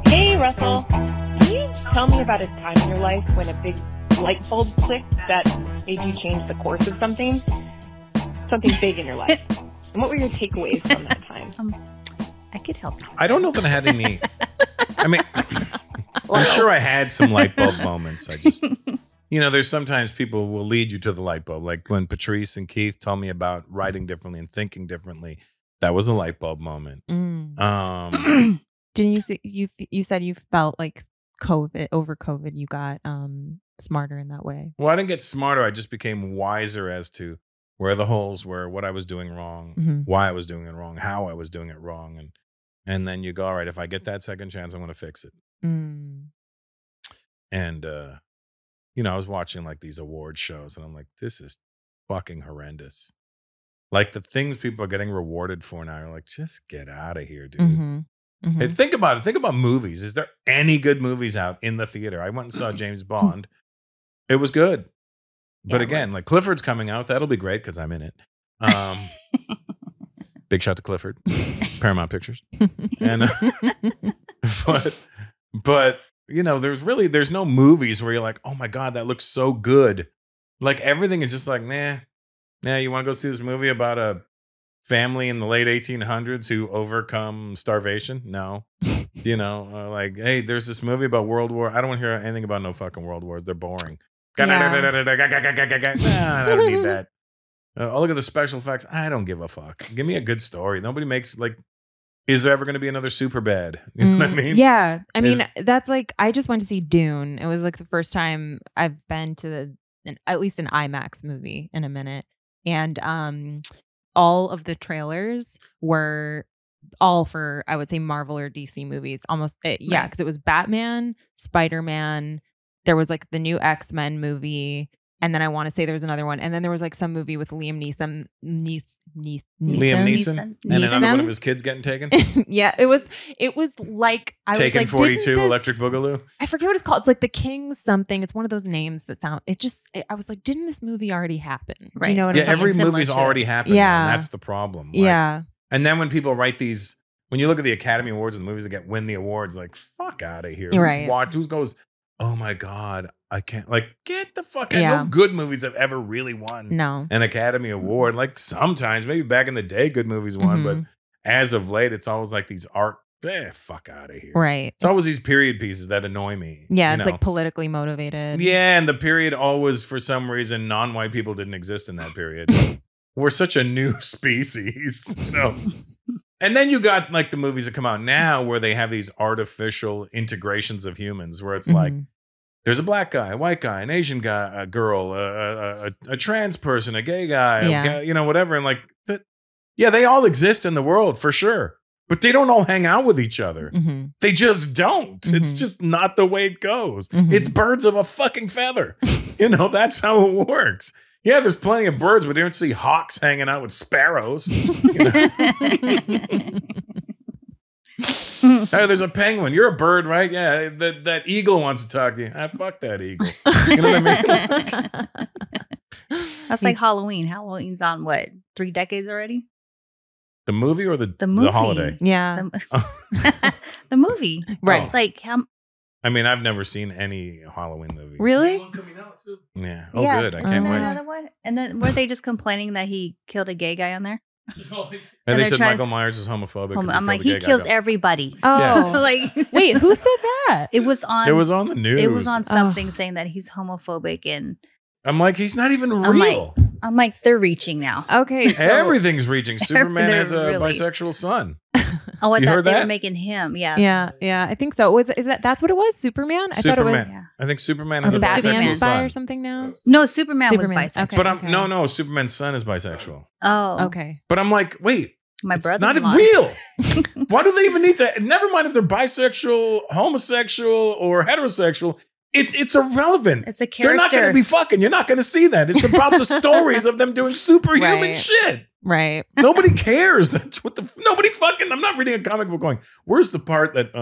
Hey, Russell. Can you tell me about a time in your life when a big light bulb clicked that made you change the course of something? Something big in your life. And what were your takeaways from that time? I could help you. I don't know that I had any. I mean, I'm sure I had some light bulb moments. I just, there's sometimes people will lead you to the light bulb. Like when Patrice and Keith told me about writing differently and thinking differently, that was a light bulb moment. Didn't you said you felt like over COVID, you got smarter in that way? Well, I didn't get smarter. I just became wiser as to where the holes were, what I was doing wrong, why I was doing it wrong, how I was doing it wrong. And then you go, all right, if I get that second chance, I'm going to fix it. And, I was watching like these award shows and I'm like, this is fucking horrendous. Like the things people are getting rewarded for now, you're like, just get out of here, dude. Hey, think about it. Think about movies. Is there any good movies out in the theater? I went and saw James Bond. It was good. But again, like Clifford's coming out. That'll be great because I'm in it. Big shout to Clifford, Paramount Pictures. And but there's no movies where you're like, oh my God, that looks so good. Like everything is just like, nah, you want to go see this movie about a family in the late 1800s who overcome starvation? No. Like, hey, there's this movie about World War. I don't want to hear anything about no fucking World Wars. They're boring. Nah, I don't need that. Oh, look at the special effects. I don't give a fuck. Give me a good story. Nobody makes like, is there ever going to be another Superbad? You know what I mean? Yeah. I mean, that's like, I just went to see Dune. It was like the first time I've been to at least an IMAX movie in a minute. And all of the trailers were all for, I would say, Marvel or DC movies. Almost, yeah, because it was Batman, Spider-Man. There was like the new X-Men movie. And then I want to say there was another one. And then there was like some movie with Liam Neeson. Liam Neeson? And another one of his kids getting taken? Yeah, it was like, I Taken was like, 42, Electric Boogaloo? I forget what it's called. It's like the King something. It's one of those names that sound, I was like, didn't this movie already happen? Right. Do you know what I'm saying? Every movie's already happened. Yeah. And that's the problem. Like, yeah. And then when people write these, when you look at the Academy Awards and the movies that win the awards, like, fuck out of here. Right. Who goes, oh my God, I can't, like, get the fuck out. No good movies have ever really won an Academy Award. Like sometimes, maybe back in the day, good movies won, but as of late, it's always like these fuck out of here. Right. It's always these period pieces that annoy me. Yeah, it's like politically motivated. Yeah, and the period always, for some reason, non-white people didn't exist in that period. We're such a new species, And then you got like the movies that come out now where they have these artificial integrations of humans where it's like, there's a black guy, a white guy, an Asian guy, a girl, a trans person, a gay guy, whatever. And like, they all exist in the world for sure. But they don't all hang out with each other. They just don't. It's just not the way it goes. It's birds of a fucking feather. That's how it works. Yeah, there's plenty of birds, but you don't see hawks hanging out with sparrows. Hey, there's a penguin. You're a bird, right? Yeah, that eagle wants to talk to you. Fuck that eagle. You know what I mean? That's like Halloween. Halloween's on what, 3 decades already? The movie or the holiday? Yeah. The movie. Right. It's like I mean, I've never seen any Halloween movies. Really? Yeah. Oh, good. I can't wait. And then were they just complaining that he killed a gay guy on there? And they said Michael Myers is homophobic. I'm like, he kills everybody. Oh, yeah. Like, wait, who said that? It was on the news. It was on something saying that he's homophobic, and I'm like, he's not even real. I'm like, they're reaching now. Okay, so everything's reaching. Superman has a bisexual son. Oh, I you thought heard they that? were making him. Yeah. Yeah. I think so. That's what it was? Superman? I thought it was. I think Superman has a Batman's bisexual son. or something now. No, Superman was bisexual. Okay, but no, Superman's son is bisexual. Oh, okay. But I'm like, wait, my it's brother. Not real. Why do they even need to? Never mind if they're bisexual, homosexual, or heterosexual. It's irrelevant. It's a character. They're not going to be fucking. You're not going to see that. It's about the stories of them doing superhuman shit. Right. Nobody cares. Nobody fucking. I'm not reading a comic book going, where's the part that?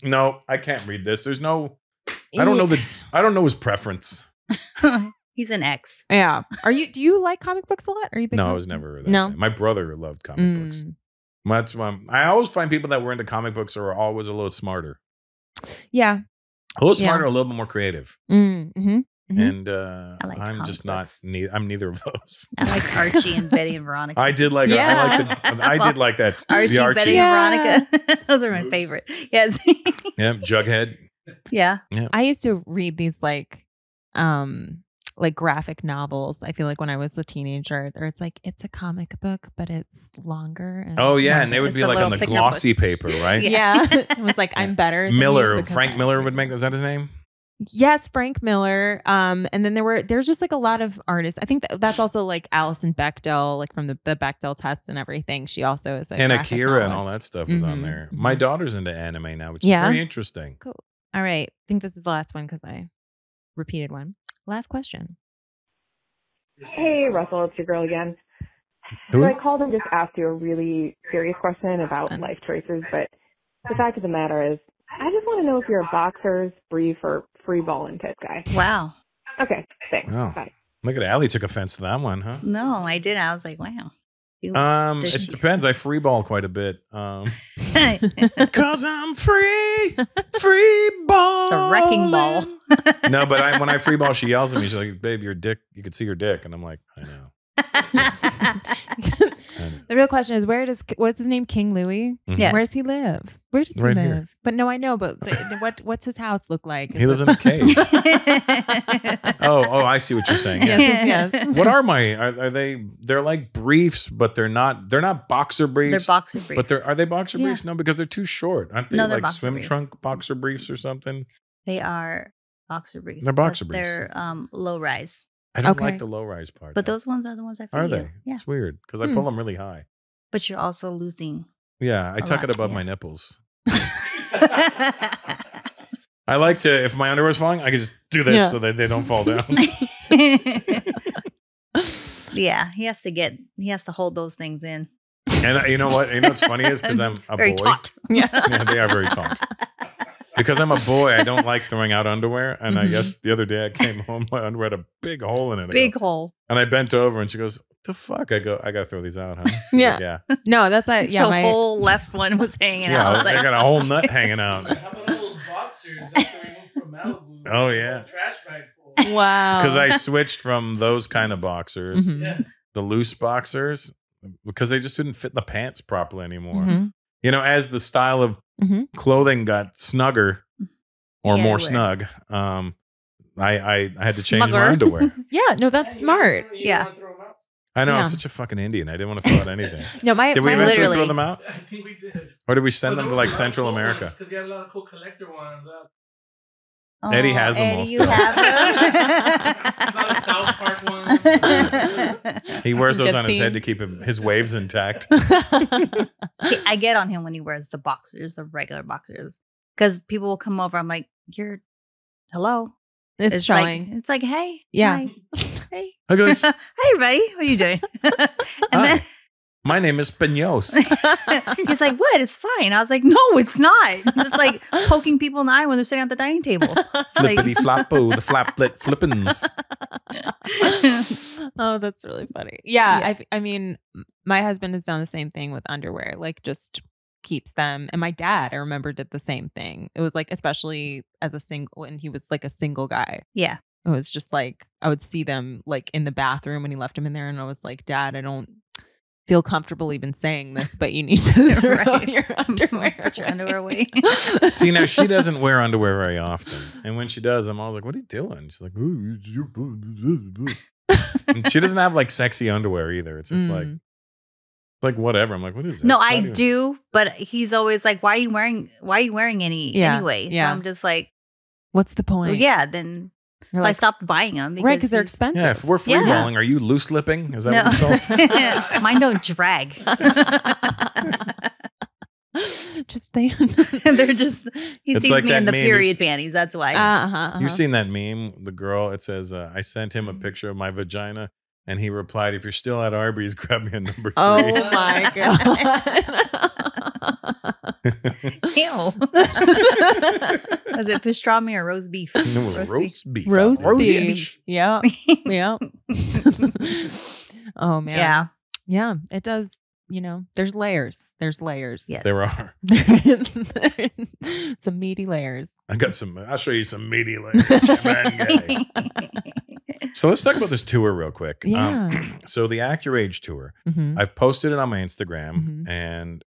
No, I can't read this. There's no. I don't know I don't know his preference. He's an X. Yeah. Do you like comic books a lot? Are you big? No, I was never that No. guy. My brother loved comic books. That's why I always find people that were into comic books are always a little smarter. Yeah. A little smarter, a little bit more creative. Mm-hmm. And like I'm just not. I'm neither of those. I like Archie and Betty and Veronica. I did like. I did like that. Archie, Betty, and Veronica. Those are my favorite. Yes. Yeah, Jughead. Yeah. I used to read these like graphic novels. I feel like when I was a teenager, or it's like it's a comic book, but it's longer. And and they would be like on the glossy paper, right? Yeah. It was like I'm better. Miller, Frank Miller would make. Is that his name? Yes, Frank Miller. And then there's just like a lot of artists. I think that's also like Alison Bechdel, like from the Bechdel test and everything. She also is and Akira and all that stuff is on there. My daughter's into anime now, which is very interesting. Cool. All right. I think this is the last one because I repeated one. Last question. Hey, Russell, it's your girl again. Who? So I called and just asked you a really serious question about life choices, but the fact of the matter is, I just want to know if you're a boxers, brief, or free balling type guy. Wow. Okay, thanks. Oh. Bye. Look at Allie took offense to that one, huh? No, I didn't. I was like, wow. It depends. I free ball quite a bit. Cause I'm free ball. It's a wrecking ball. No, but when I free ball, she yells at me. She's like, "Babe, your dick. You could see your dick," and I'm like, "I know." The real question is, what's his name? King Louis? Mm-hmm. Yes. Where does he live? Where does he Right live? here. But no, I know, but what's his house look like? He lives in a cave. Oh, I see what you're saying. Yeah. Yes. What are they? They're like briefs, but they're not boxer briefs. They're boxer briefs. But are they boxer briefs? No, because they're too short. Aren't they like swim briefs. trunk boxer briefs or something? They are boxer briefs. They're boxer briefs. They're low rise. I don't like the low rise part. But those ones are the ones I are feel. they? Yeah. It's weird because I pull them really high. But you're also losing. Yeah, I tuck lot, it above my nipples. I like to, if my underwear's falling, I can just do this so that they don't fall down. Yeah, he has to hold those things in. And you know what? You know what's funny is because I'm a very boy. Taut. Yeah, they are very taut. Because I'm a boy, I don't like throwing out underwear. And I guess the other day I came home, my underwear had a big hole in it. Big hole. And I bent over and she goes, "What the fuck?" I go, "I got to throw these out, huh?" She's like, yeah. No, that's like, the whole left one was hanging out. Yeah, Like, I got a whole nut hanging out. How about all those boxers after we moved from Malibu? Oh, yeah. Trash bag full. Wow. Because I switched from those kind of boxers, Yeah. the loose boxers, because they just didn't fit the pants properly anymore. Mhm. You know, as the style of Mhm. clothing got snugger or more everywhere. snug, I had to change my Smugger. underwear. Yeah, no, that's smart. You Yeah. don't wanna throw 'em out? I know, I'm Yeah. such a fucking Indian. I didn't want to throw out anything. No, my Did we my- eventually literally. throw them out? I think we did. Or did we send them to like Central America? Because you had a lot of cool collector ones. oh, Eddie has them Eddie, all you still. have A lot of South Park ones. them. He wears Some those good on his head to themes. keep his waves intact. I get on him when he wears the boxers, the regular boxers, because people will come over. I'm like, hello. it's showing. It's like, hey, Yeah. hi, hey, I go, hey, everybody, what are you doing? And then "Hi, my name is Peños." he's like, what? It's fine. I was like, no, it's not. It's like poking people in the eye when they're sitting at the dining table. Flippity flappo, the flaplet flippins. Oh, that's really funny. Yeah, Yeah. I mean, my husband has done the same thing with underwear, like just keeps them. And my dad, I remember, did the same thing. It was like, especially as a single, and he was like a single guy. Yeah. It was just like, I would see them like in the bathroom when he left him in there. And I was like, Dad, I don't feel comfortable even saying this, but you need to throw Right. your underwear. Put your underwear away. See, now she doesn't wear underwear very often. And when she does, I'm always like, "What are you doing?" She's like, "Ooh, and she doesn't have like sexy underwear either. It's just like whatever. I'm like, "What is that?" No, It's not I even- do, but he's always like, why are you wearing any Yeah, anyway? yeah. So I'm just like, What's the point? well, yeah, then You're so I like, stopped buying them. right, because they're he's- expensive. Yeah, if we're free Yeah. balling, are you loose lipping? Is that what it's called? No. Mine don't drag. Just stay. They're just, he It's sees like me that in the meme, period panties. That's why. You've seen that meme, the girl, it says, "I sent him a picture of my vagina," and he replied, "If you're still at Arby's, grab me a number 3." Oh my Ew. Was it pastrami or roast beef? No, roast beef. Roast beef. beef. Yeah. Yeah. Oh man. Yeah. Yeah. It does. there's layers. There's layers. Yes. There are. Some meaty layers. I'll show you some meaty layers. Come on, guy. So let's talk about this tour real quick. Yeah. So the Act Your Age tour, Mhm. I've posted it on my Instagram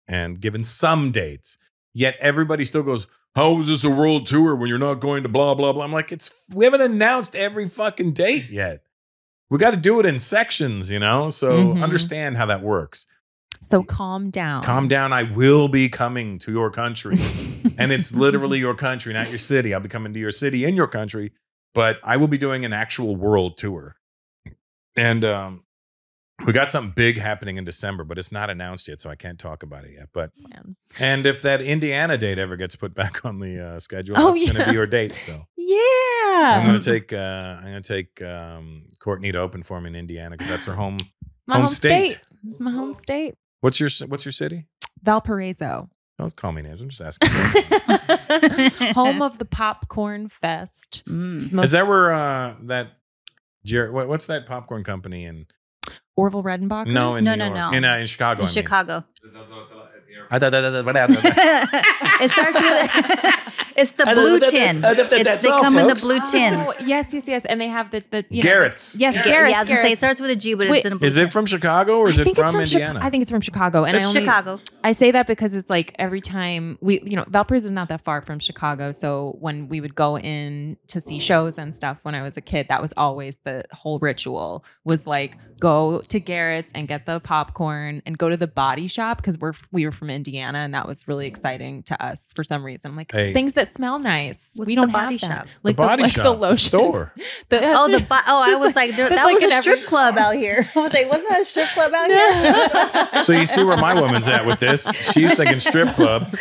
and given some dates. Yet everybody still goes, how is this a world tour when you're not going to blah, blah, blah? I'm like, we haven't announced every fucking date yet. We got to do it in sections, So understand how that works. So calm down. Calm down. I will be coming to your country. And it's literally your country, not your city. I'll be coming to your city in your country. But I will be doing an actual world tour. And we got something big happening in December, but it's not announced yet, so I can't talk about it yet. But and if that Indiana date ever gets put back on the schedule, that's going to be your date still. Yeah. I'm going to take Courtney to open for me in Indiana because that's her home state. It's my home state. What's your city? Valparaiso. Don't call me names. I'm just asking. Home of the Popcorn Fest. Is that where what's that popcorn company in Orville Redenbacher? No, in No, New no, York. no. In Chicago. In Chicago. It starts with it's the blue tin. They come in the blue tins. Oh, yes. And they have the Garrett's. Yes, Yeah. Garrett's. Yeah, I was gonna say it starts with a G, but it's in a blue Is it from Chicago or is it from Indiana? I think it's from Chicago. And It's Chicago. I say that because it's like every time Valparaiso is not that far from Chicago. So when we would go in to see shows and stuff when I was a kid, that was always the whole ritual was like go to Garrett's and get the popcorn and go to the Body Shop because we were from Indiana and that was really exciting to us for some reason. Like things that smell nice. What's we don't the Body have that. Shop? Like the Body Shop. the lotion. Store. I was like, that like was an a strip club out here. I was like, wasn't that a strip club out here? So you see where my woman's at with this. She's thinking strip club.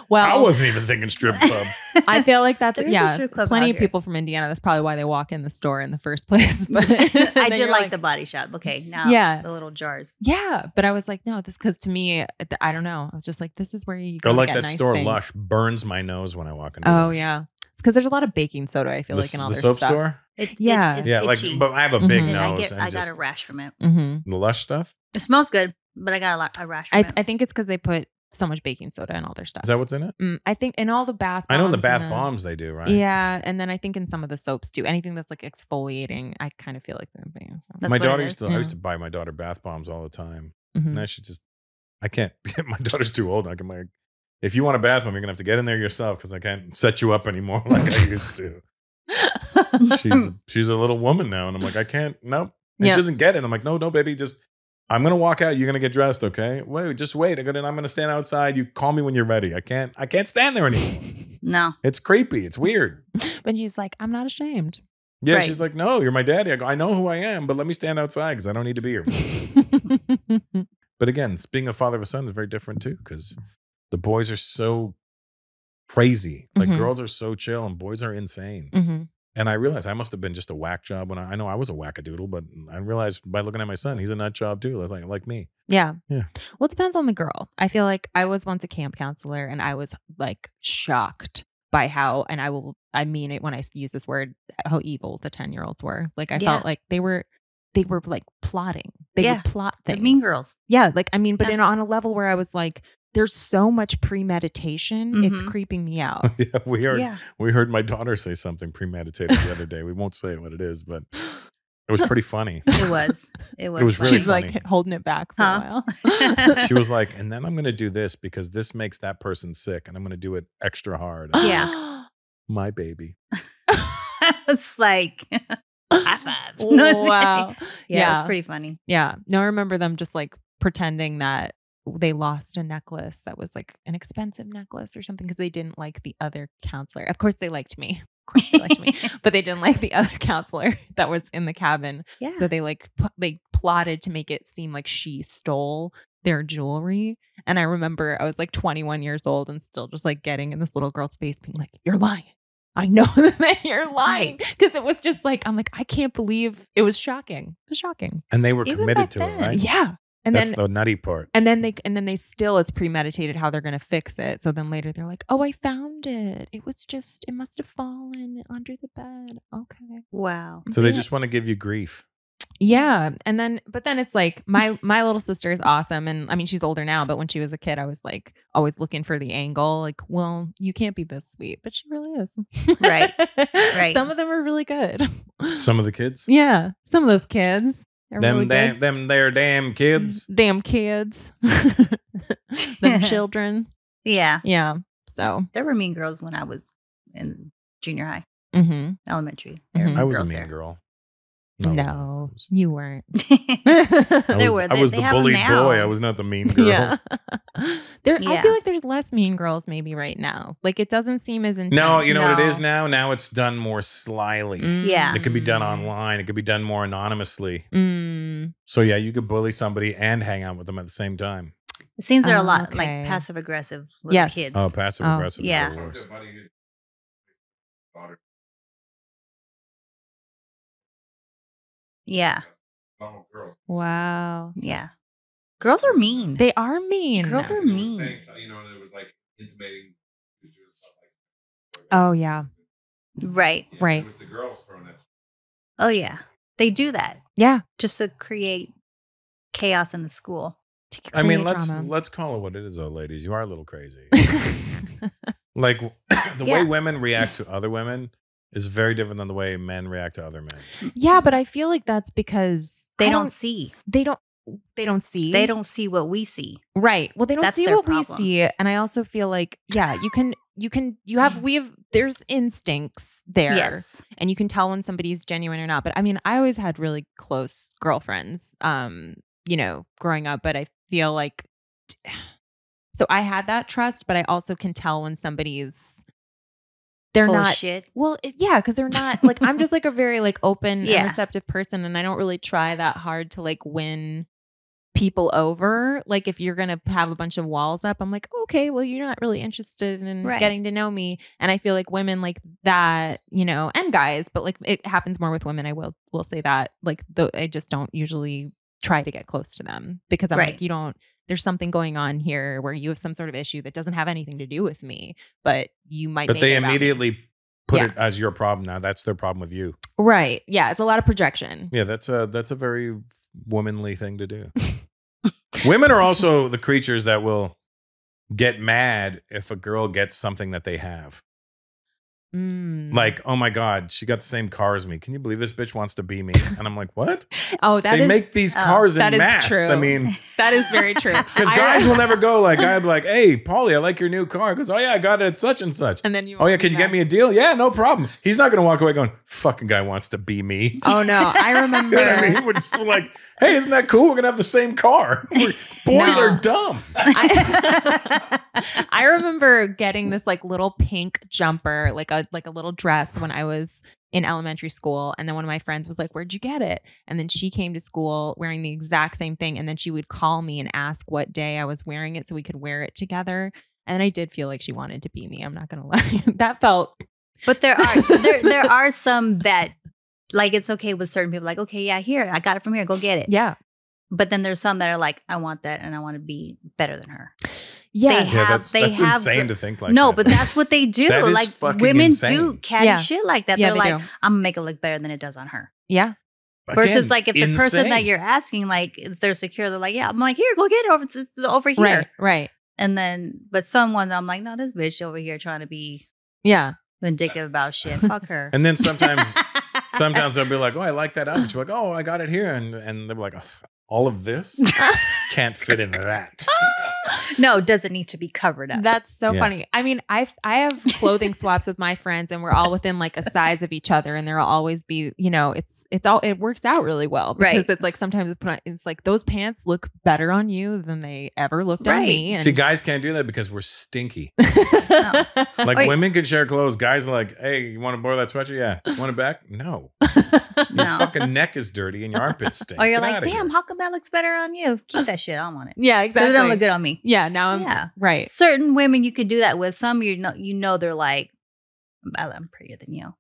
Well, I wasn't even thinking strip club. I feel like that's There is a strip club plenty out of here. people from Indiana. That's probably why they walk in the store in the first place. But I did like the Body Shop. Okay, now the little jars. Yeah, but I was like, no, this because to me, I don't know. I was just like, this is where you go. Or like get that nice store things. Lush burns my nose when I walk into Oh Lush. yeah, it's because there's a lot of baking soda. I feel like in all the their soap stuff. store. Yeah. It's Yeah, itchy. but I have a big Mhm. and nose. I got a rash from it. Mm-hmm. The Lush stuff. It smells good, but I got a rash from it. I think it's because they put so much baking soda in all their stuff. Is that what's in it? I think in all the bath. I know in the bombs bath and bombs they do, right? Yeah, and then I think in some of the soaps too. Anything that's like exfoliating, I kind of feel like they're being. So. That's My what daughter it used is. to. I used to buy my daughter bath bombs all the time. Mhm. Now I can't. My daughter's too old. If you want a bath bomb, you're gonna have to get in there yourself because I can't set you up anymore like I used to. She's a little woman now, and I'm like, I can't. Nope. And she doesn't get it. I'm like, no, baby, I'm gonna walk out. You're gonna get dressed, okay? Wait, just wait. I'm gonna stand outside. You call me when you're ready. I can't stand there anymore. No. It's creepy. It's weird. But she's like, I'm not ashamed. Yeah, Right. she's like, no, you're my daddy. I go, I know who I am, but let me stand outside because I don't need to be here. But again, being a father of a son is very different too because the boys are so crazy. Like Mhm. girls are so chill and boys are insane. Mm-hmm. And I realized I must have been just a whack job when I know I was a wackadoodle, but I realized by looking at my son, he's a nut job too, like me. Yeah. Yeah. Well, it depends on the girl. I feel like I was once a camp counselor and I was like shocked by how, and I mean it when I use this word, how evil the 10-year-olds were. Like I felt like they were like plotting. They would plot The things. Mean Girls. Yeah. Like, I mean, but on a level where I was like, there's so much premeditation. It's Mhm. creeping me out. Yeah, Yeah. we heard my daughter say something premeditated the other day. We won't say what it is, but it was pretty funny. It was. It was. was funny. really She's funny. like holding it back for Huh? a while. She was like, and then I'm going to do this because this makes that person sick, and I'm going to do it extra hard. Yeah. My baby. It's like high five. Wow. Yeah, it's pretty funny. Yeah. No, I remember them just like pretending that they lost a necklace that was like an expensive necklace or something because they didn't like the other counselor. Of course they liked me. But they didn't like the other counselor that was in the cabin. Yeah. So they they plotted to make it seem like she stole their jewelry. And I remember I was like 21 years old and still just like getting in this little girl's face being like, you're lying. I know that you're lying. Because it was just like, I'm like, I can't believe it was shocking. It was shocking. And they were Even committed back to then. it, right? Yeah. And That's then the nutty part. and then they still, it's premeditated how they're going to fix it. So then later they're like, oh, I found it. It must have fallen under the bed. Okay. Wow. So they Yeah. just want to give you grief. Yeah. And then, but then it's like my little sister is awesome. And I mean, she's older now, but when she was a kid, I was like always looking for the angle. Like, well, you can't be this sweet, but she really is. Right. Right. Some of them are really good. Some of the kids. Yeah. Some of those kids. Are really good. Them there damn kids. Damn kids. Them children. Yeah. Yeah. So. There were mean girls when I was in junior high, elementary. There Mhm. were I was a girls mean there. girl. No, you weren't. There were. I was They the have them bullied now. boy. I was not the mean girl. Yeah. I Yeah. feel like there's less mean girls maybe right now. Like it doesn't seem as intense. No, you know what it No. is now? Now it's done more slyly. Yeah. It can be done online. It could be done more anonymously. Mm. So yeah, you could bully somebody and hang out with them at the same time. It seems they're a lot Okay. like passive aggressive little Yes. kids. Oh, passive aggressive. yeah. Is the worst. Yeah. Wow. Yeah. Girls are mean. They are mean. Girls are mean. Oh yeah. Right. Right. Oh yeah. They do that Yeah. just to create chaos in the school. I mean, Create let's drama. call it what it is, though, ladies. You are a little crazy. Like the way Yeah. women react to other women is very different than the way men react to other men. Yeah, but I feel like that's because They I don't see. They don't see. They don't see what we see. Right. Well, they don't That's see their what problem. we see. And I also feel like, yeah, there's instincts there. Yes. And you can tell when somebody's genuine or not. But I mean, I always had really close girlfriends, growing up, but I feel like, so I had that trust, but I also can tell when they're Full of not shit. Well, yeah, because they're not like I'm just like a very like open Yeah. and receptive person, and I don't really try that hard to like win people over. Like if you're gonna have a bunch of walls up, I'm like, okay, well, you're not really interested in Right. getting to know me. And I feel like women like that, and guys, but like it happens more with women. I will say that like I just don't usually try to get close to them because I'm Right. like, there's something going on here where you have some sort of issue that doesn't have anything to do with me, but you might. But make they it about me. immediately put Yeah. it as your problem now. That's their problem with you. Right. Yeah. It's a lot of projection. Yeah, that's a very womanly thing to do. Women are also the creatures that will get mad if a girl gets something that they have. Like, oh my God, she got the same car as me. Can you believe this bitch wants to be me? And I'm like, what? Oh, They make these cars in that is mass. true. I mean, that is very true. because guys will never go like, I'd be like, hey, Paulie, I like your new car. He goes, oh yeah, I got it at such and such. And then you. Oh yeah, can you get me a deal? Yeah, no problem. He's not going to walk away going, fucking guy wants to be me. Oh no, I remember. You know what I mean? We're just like, hey, isn't that cool? We're gonna have the same car. Boys No. are dumb. I remember getting this like little pink jumper, like a little dress when I was in elementary school. And then one of my friends was like, where'd you get it? And then she came to school wearing the exact same thing. And then she would call me and ask what day I was wearing it so we could wear it together. And I did feel like she wanted to be me. I'm not gonna lie. That felt. But there are some that like it's okay with certain people. Like, okay, yeah, here, I got it from here. Go get it. Yeah. But then there's some that are like, I want that and I want to be better than her. Yeah. They Yeah, have- that's they have insane the- to think like No, that. but that's what they do. That is Like fucking women insane. do catty Yeah. shit like that. Yeah, They're they like, do. I'm gonna make it look better than it does on her. Yeah. Versus Again, like if the person that insane. you're asking, like if they're secure, they're like, yeah, I'm like, here, go get it over. It's over here. Right. Right. And then, but someone, I'm like, no, this bitch over here trying to be Yeah. vindictive about shit. Fuck her. And then sometimes they'll be like, oh, I like that outfit. You're like, oh, I got it here. And they're like, oh, all of this can't fit in that. No, it doesn't need to be covered up. That's so Yeah. funny. I mean, I have clothing swaps with my friends, and we're all within like a size of each other, and there'll always be, it works out really well because Right. it's like sometimes it's like those pants look better on you than they ever looked on Right. me. And See, guys can't do that because we're stinky. No. Like Wait. women can share clothes. Guys are like, hey, you want to borrow that sweatshirt? Yeah. Want it back? No. Your No. fucking neck is dirty and your armpits stink. Or you're Get like, outta damn, here. how come that looks better on you? Keep that shit. I don't want it. Yeah, Because exactly. it don't look good on me. Yeah, now I'm Yeah. right. Certain women you could do that with. Some you know they're like, I'm prettier than you.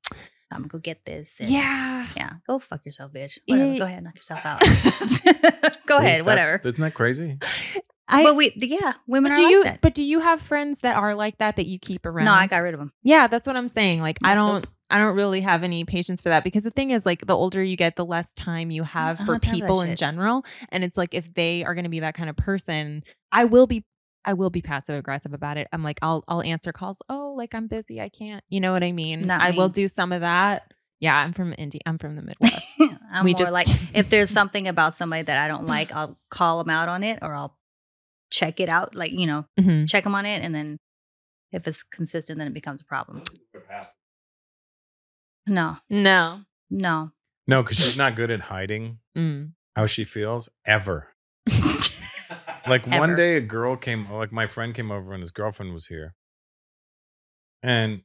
I'm gonna go get this. And Yeah. Yeah. Go fuck yourself, bitch. Whatever. It- Go ahead, knock yourself out. Go See, ahead, that's- whatever. Isn't that crazy? But women are like that. But do you have friends that are like that you keep around? No, I got rid of them. Yeah, that's what I'm saying. Like I Nope. I don't really have any patience for that, because the thing is, like, the older you get, the less time you have for people in general. And it's like, if they are going to be that kind of person, I will be passive aggressive about it. I'm like, I'll answer calls. Oh, like, I'm busy, I can't. You know what I mean? I will do some of that. Yeah, I'm from India. I'm from the Midwest. I'm more like, if there's something about somebody that I don't like, I'll call them out on it, or I'll check it out. Like, check them on it, and then if it's consistent, then it becomes a problem. No, because she's not good at hiding how she feels ever. Like one day, a girl came, like my friend came over, and his girlfriend was here, and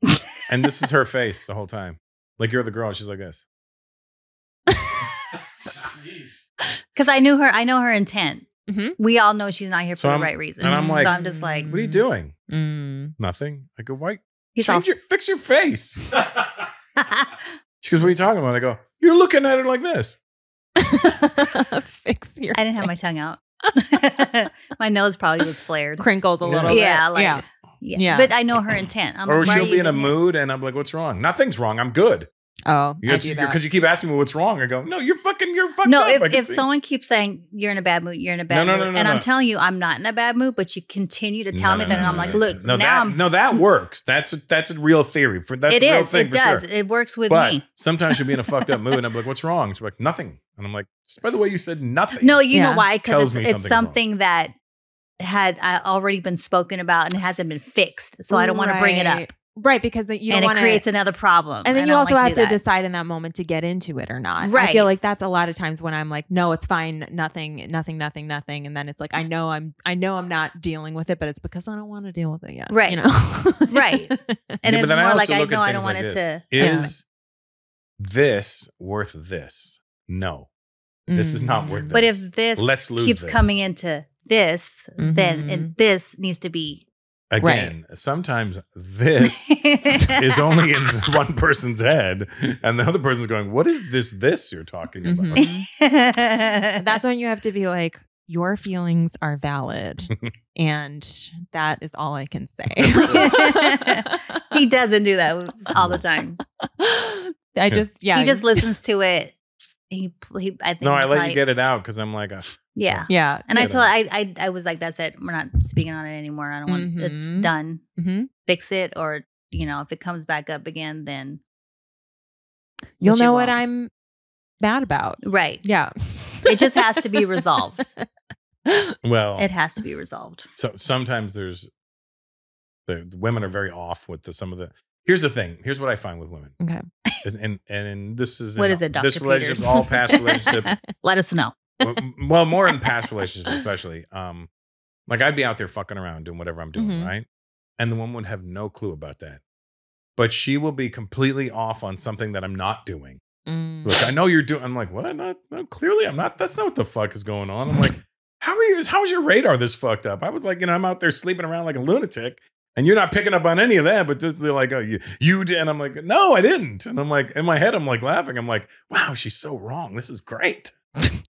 this is her face the whole time. Like, you're the girl. She's like this. Because I know her intent. We all know she's not here for the right reason. And I'm like, so I'm just like, what are you doing? Nothing. I go, why? Fix your face. She goes, what are you talking about? I go, you're looking at her like this. Fix your I didn't have my tongue out. My nose probably was flared. Crinkled a little bit. Yeah. But I know her intent. Or she'll be in a mood and I'm like, what's wrong? Nothing's wrong. I'm good. Oh, I do that. Because you keep asking me what's wrong. I go, no, you're fucked no, up. If someone keeps saying you're in a bad mood, you're in a bad mood. And I'm telling you, I'm not in a bad mood, but you continue to tell me that. And I'm like, look, that works. That's a real theory. That's a real thing. It does. Sure. It works with but me. Sometimes she'll be in a fucked up mood and I'm like, what's wrong? She's like, nothing. And I'm like, just by the way you said nothing. No, you know why? Because it's something something that had already been spoken about and it hasn't been fixed. So I don't want to bring it up. Right, because you don't want it creates another problem. And then you also have to decide in that moment to get into it or not. Right. I feel like that's a lot of times when I'm like, no, it's fine, nothing. And then it's like, I know I'm not dealing with it, but it's because I don't want to deal with it yet. Right. Right. And it's more like, I know I don't want it to. Is this worth this? No. This is not worth this. But if this keeps coming into this, then this needs to be. Again, sometimes this is only in one person's head, and the other person's going, what is this you're talking about? That's when you have to be like, your feelings are valid. And that is all I can say. He doesn't do that all the time. He just listens to it. I think I let you get it out because I'm like, yeah. And I was like, that's it. We're not speaking on it anymore. I don't want it's done. Fix it, or if it comes back up again, then you'll know what I'm bad about. Right. Yeah. It just has to be resolved. Well, it has to be resolved. So sometimes the women are very off with some of the. Here's the thing. Here's what I find with women. Okay. And this is what is it, Dr. This relationship, Peters? all past relationships. Let us know. Well, more in past relationships, especially. Like I'd be out there fucking around doing whatever I'm doing, right? And the woman would have no clue about that. But she will be completely off on something that I'm not doing. Look, I know you're doing. I'm like, what? No, clearly I'm not. That's not what the fuck is going on. I'm like, how's your radar this fucked up? I was like, I'm out there sleeping around like a lunatic. And you're not picking up on any of that, but they're like, oh, you did. And I'm like, no, I didn't. And I'm like, in my head, I'm like laughing. I'm like, wow, she's so wrong. This is great.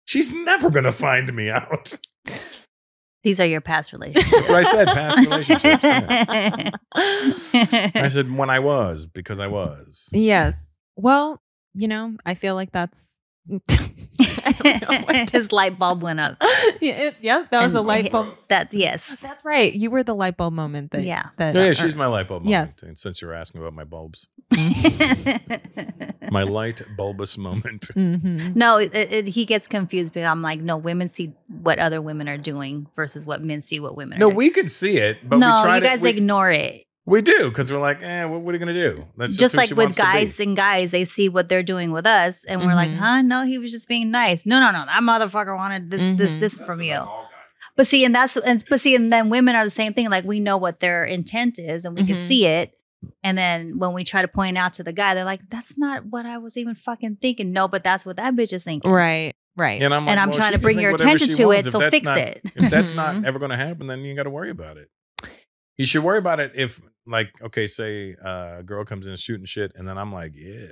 She's never going to find me out. These are your past relationships. That's what I said, past relationships. Yeah. I said when I was, because I was. Yes. Well, I feel like that's. I don't know his light bulb went up. Yeah, that was a light bulb. Yes, that's right. You were the light bulb moment. She's my light bulb moment. Yes. Since you're asking about my bulbs, my light bulbous moment. No, he gets confused because I'm like, no, women see what other women are doing versus what men see what women are doing. No, we could see it, but no, you guys ignore it. We do, because we're like, what are you going to do? That's just like with guys and guys, they see what they're doing with us, and we're like, huh? No, he was just being nice. No, that motherfucker wanted this from you. But see, and then women are the same thing. Like, we know what their intent is, and we can see it. And then when we try to point out to the guy, they're like, that's not what I was even fucking thinking. No, but that's what that bitch is thinking. Right. And I'm, like, I'm trying to bring your attention to it, so fix it. If that's not ever going to happen, then you got to worry about it. You should worry about it if, like, okay, say a girl comes in shooting shit, and then I'm like, yeah,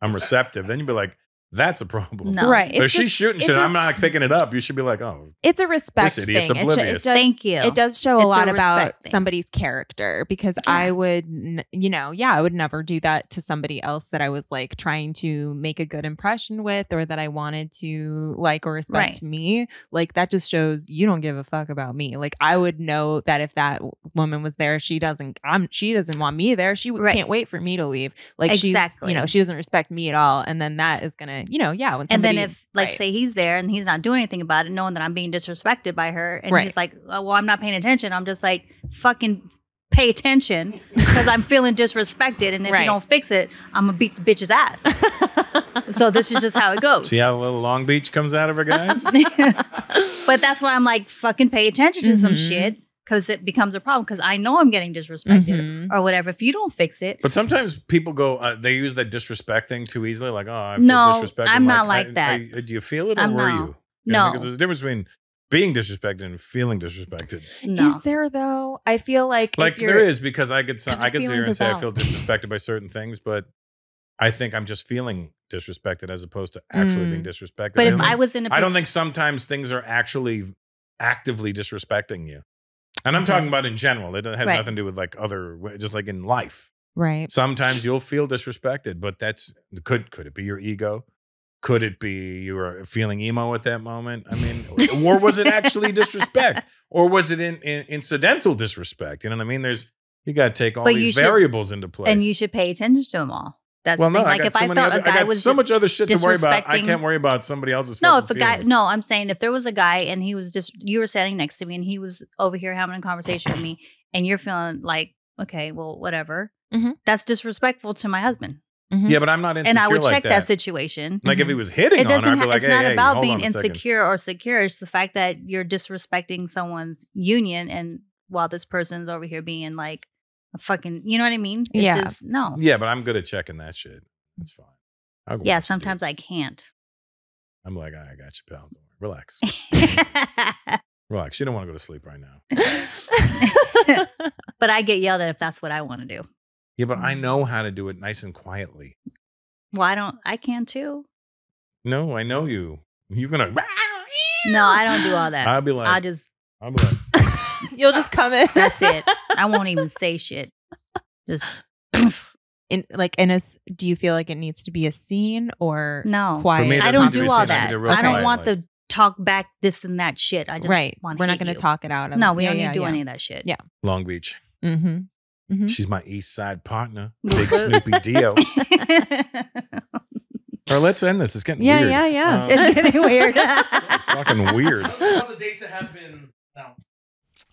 I'm receptive. Then you'd be like, that's a problem. No. Right. But if It's she's just- shooting it's shit, a- I'm not picking it up. You should be like, oh, It's a respect This idiot's thing. oblivious. Thank you. It does show a It's a lot about respect thing. somebody's character because I would, I would never do that to somebody else that I was like trying to make a good impression with or that I wanted to like or respect me. Like that just shows you don't give a fuck about me. Like I would know that if that woman was there, she doesn't want me there. She can't wait for me to leave. Like Exactly. she doesn't respect me at all. And then that is gonna, when somebody, And then if, say he's there and he's not doing anything about it, knowing that I'm being disrespected by her, and he's like, oh, well, I'm not paying attention. I'm just like, fucking pay attention because I'm feeling disrespected. And if you don't fix it, I'm going to beat the bitch's ass. So this is just how it goes. see how a little Long Beach comes out of her, guys? But that's why I'm like, fucking pay attention to some shit. Because it becomes a problem. Because I know I'm getting disrespected or whatever. If you don't fix it, But sometimes people go, they use that disrespect thing too easily. Like, oh, I feel No, disrespected. I'm not like that. Do you feel it or were you? No. Because there's a difference between being disrespected and feeling disrespected. no. is there though? I feel like Like if you're, there is, because I could your sit here feelings and say are I feel valid. disrespected by certain things, but I think I'm just feeling disrespected as opposed to actually being disrespected. But I if don't I think- was in a I don't think sometimes things are actually actively disrespecting you. And I'm talking about in general. It has nothing to do with like just like in life. right. Sometimes you'll feel disrespected, but could it be your ego? Could it be you were feeling emo at that moment? I mean, or was it actually disrespect? Or was it incidental disrespect? You know what I mean? You got to take all But you these should- variables into place. And you should pay attention to them all. That's well, the thing. no, Like if I felt a guy was so much other shit to worry about. I disrespecting- can't worry about somebody else's. No, fucking if a guy, feelings. no, I'm saying if there was a guy and he was just, you were standing next to me and he was over here having a conversation with me and you're feeling like, okay, well, whatever. Mhm. That's disrespectful to my husband. Yeah, but I'm not insecure And I would like check that situation. Like if he was hitting It on her, doesn't, I'd be like, it's hey, not hey, about hold being on a second. insecure or secure. It's the fact that you're disrespecting someone's union and while this person's over here being like a fucking, you know what I mean? It's Yeah. just, no. Yeah, but I'm good at checking that shit. It's fine. I'll go Yeah, watch you do sometimes it. I can't. I'm like, I got you, pal. Don't worry. Relax. Relax. You don't want to go to sleep right now. But I get yelled at if that's what I want to do. Yeah, but I know how to do it nice and quietly. Well, I can too. No, I know you. You're gonna. No, I don't do all that. I'll be like, I'll just, You'll just come in. that's it. I won't even say shit. Just, Do you feel like it needs to be a scene or no. quiet? For me, it I doesn't don't have to be do a all scene. I that. need a real I don't quiet, want like- the talk back this and that shit. I just want We're not going to talk it out. No, we don't need to do any of that shit. Yeah. Long Beach. Mm-hmm. She's my East Side partner. Little Big bit. Snoopy Dio. Or let's end this. It's getting Yeah, weird. yeah. It's getting weird. Fucking weird. Tell us about the dates that have been announced.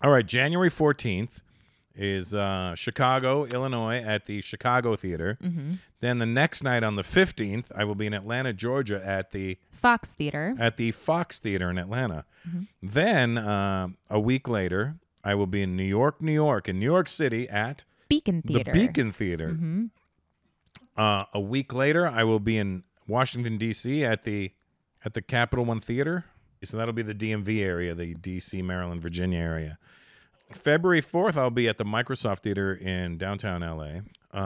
All right, January 14th is Chicago, Illinois at the Chicago Theater. Mm-hmm. Then the next night on the 15th, I will be in Atlanta, Georgia at the Fox Theater. Fox Theater in Atlanta. Mhm. Then a week later, I will be in New York City at Beacon Theater. the Beacon Theater. Mm-hmm. A week later, I will be in Washington, D.C. at the Capital One Theater. So that'll be the DMV area, the D.C., Maryland, Virginia area. February 4th, I'll be at the Microsoft Theater in downtown L.A.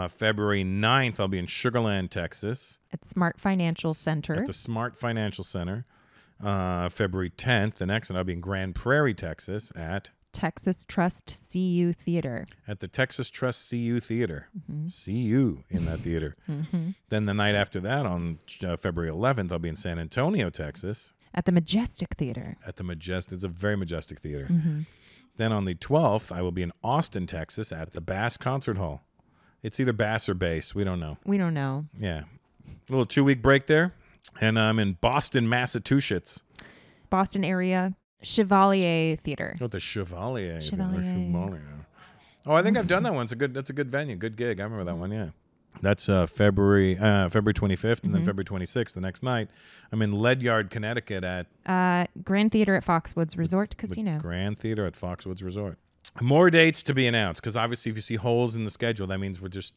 February 9th, I'll be in Sugar Land, Texas. At Smart Financial Center. At the Smart Financial Center. February 10th, the next one, I'll be in Grand Prairie, Texas at Texas Trust CU Theater. the Texas Trust CU Theater. Mm-hmm. CU in that theater. Mm-hmm. Then the night after that, on February 11th, I'll be in San Antonio, Texas. At the Majestic Theater. At the Majestic. It's a very majestic theater. Mm-hmm. Then on the 12th, I will be in Austin, Texas at the Bass Concert Hall. It's either Bass or Bass. We don't know. We don't know. Yeah. A little 2-week break there. And I'm in Boston, Massachusetts. Boston area Chevalier Theater. Oh, the Chevalier. Chevalier. Oh, I think I've done that one. That's a good venue. Good gig. I remember that one, yeah. That's February 25th, and then February 26th, the next night. I'm in Ledyard, Connecticut at Grand Theater at Foxwoods Resort Casino. Grand Theater at Foxwoods Resort. More dates to be announced, because obviously if you see holes in the schedule, that means we're just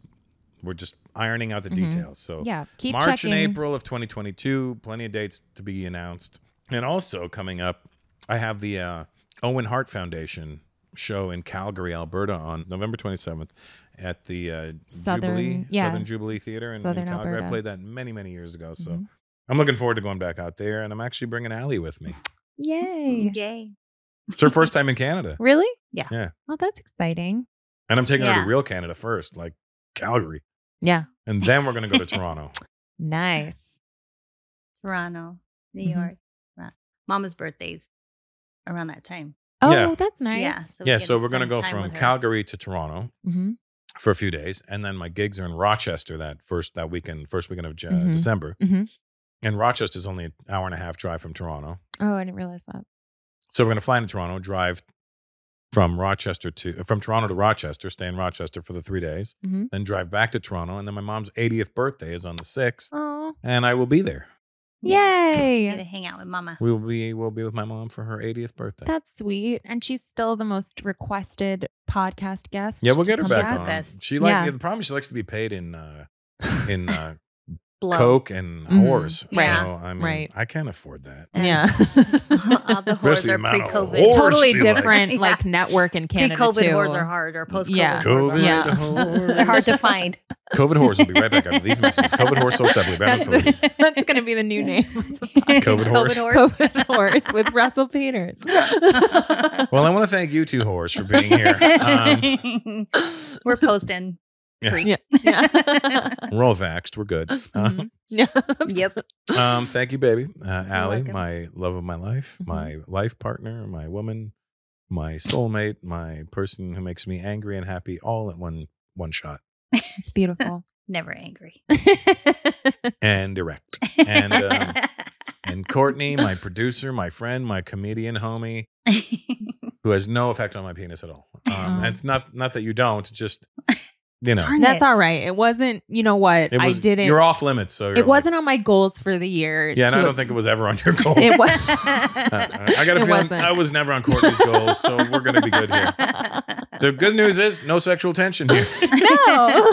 ironing out the details. So Yeah, keep March checking. and April of 2022, plenty of dates to be announced. And also coming up, I have the Owen Hart Foundation show in Calgary, Alberta on November 27th at the Southern Jubilee Theater in Southern Calgary. Alberta. I played that many, many years ago. So I'm looking forward to going back out there, and I'm actually bringing Allie with me. Yay. Yay. It's her first time in Canada. Really? Yeah. Yeah. Oh, that's exciting. And I'm taking her Yeah. to real Canada first, like Calgary. Yeah. And then we're going to go to Toronto. Nice. Toronto, New Mhm. York. Mama's birthday's around that time. Oh, Yeah. that's nice. Yeah. Yeah, get so to we're going to spend go time from with her. Calgary to Toronto Mm-hmm. for a few days. And then my gigs are in Rochester first weekend of Mhm. December. Mhm. And Rochester's only an hour and a half drive from Toronto. Oh, I didn't realize that. So we're going to fly into Toronto, drive from Toronto to Rochester, stay in Rochester for the 3 days, Mhm. then drive back to Toronto. And then my mom's 80th birthday is on the 6th, Oh, and I will be there. Get to yay. hang out with Mama. We'll be with my mom for her 80th birthday. That's sweet. And she's still the most requested podcast guest. Yeah, we'll get her Come back back. on. Best. She Yeah. the problem is she likes to be paid in Blow. Coke and Mhm. whores. Right. So, I mean, Right. I can't afford that. Yeah. All the Where's whores the are amount of pre-COVID. whores Totally she different likes. like network in Canada Pre-COVID too. whores are hard, or post-COVID Yeah. whores are COVID Yeah. hard. whores. They're hard to find. COVID whores will be right back after these messages. COVID whores so separately. That's going to be the new name. Of the podcast. COVID horse. COVID horse with Russell Peters. Well, I want to thank you two whores for being here. We're posting. Yeah. Free. Yeah. Yeah. We're all vaxxed. We're good. Mhm. Yeah. Yep. Thank you, baby. Allie, welcome. my love of my life, my life partner, my woman, my soulmate, my person who makes me angry and happy all at one shot. It's beautiful. Never angry. And direct. And Courtney, my producer, my friend, my comedian homie, who has no effect on my penis at all. Oh. It's not that you don't, just, you know. Darn That's it. all right. It wasn't, you know what? It was, I didn't. You're off limits. So It wasn't on my goals for the year. Yeah, and I don't think it was ever on your goals. It was. I got a It feeling wasn't. I was never on Courtney's goals, so we're going to be good here. The good news is no sexual tension here. No.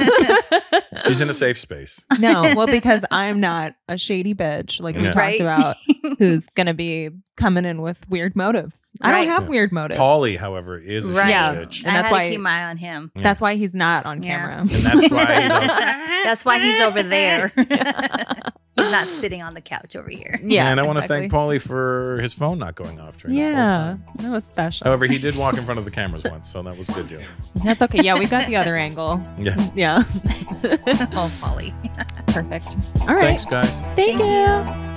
She's in a safe space. No. Well, because I'm not a shady bitch like we Yeah. talked Right. about, who's going to be coming in with weird motives. I Right. don't have Yeah. weird motives. Paulie, however, is a Right. Yeah. shitty bitch. And I that's had why- to keep my eye on him. Yeah. That's why he's not on Yeah. camera. And that's why he's That's why he's over there. He's not sitting on the couch over here. Yeah. and I want to exactly. thank Paulie for his phone not going off during this whole Yeah. time. That was special. However, he did walk in front of the cameras once, so that was a good deal. That's okay. Yeah, we got the other angle. Yeah. Yeah. Oh, Polly. Perfect. All right. Thanks, guys. Thank Thank you.